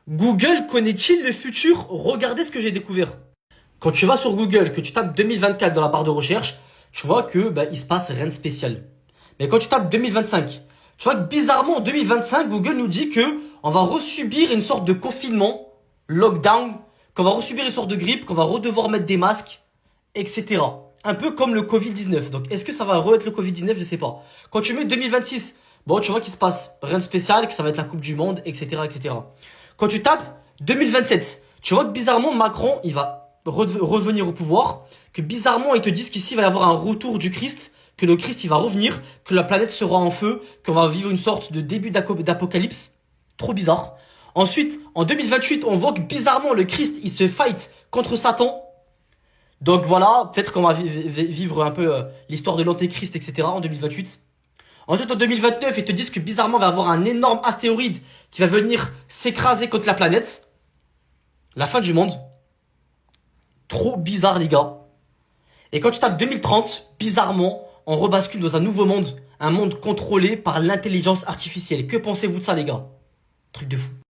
Google connaît-il le futur? Regardez ce que j'ai découvert. Quand tu vas sur Google, que tu tapes 2024 dans la barre de recherche, tu vois que il se passe rien de spécial. Mais quand tu tapes 2025, tu vois que bizarrement en 2025, Google nous dit que on va resubir une sorte de confinement, lockdown, qu'on va resubir une sorte de grippe, qu'on va redevoir mettre des masques, etc. Un peu comme le Covid-19. Donc est-ce que ça va re-être le Covid-19? Je sais pas. Quand tu mets 2026, bon, tu vois qu'il se passe rien de spécial, que ça va être la Coupe du Monde, etc., etc. Quand tu tapes 2027, tu vois que bizarrement Macron, il va revenir au pouvoir, que bizarrement ils te disent qu'ici il va y avoir un retour du Christ, que le Christ il va revenir, que la planète sera en feu, qu'on va vivre une sorte de début d'apocalypse. Trop bizarre. Ensuite, en 2028, on voit que bizarrement le Christ il se fight contre Satan. Donc voilà, peut-être qu'on va vivre un peu l'histoire de l'antéchrist, etc. en 2028. Ensuite, en 2029, ils te disent que bizarrement, il va y avoir un énorme astéroïde qui va venir s'écraser contre la planète. La fin du monde. Trop bizarre, les gars. Et quand tu tapes 2030, bizarrement, on rebascule dans un nouveau monde. Un monde contrôlé par l'intelligence artificielle. Que pensez-vous de ça, les gars? Truc de fou.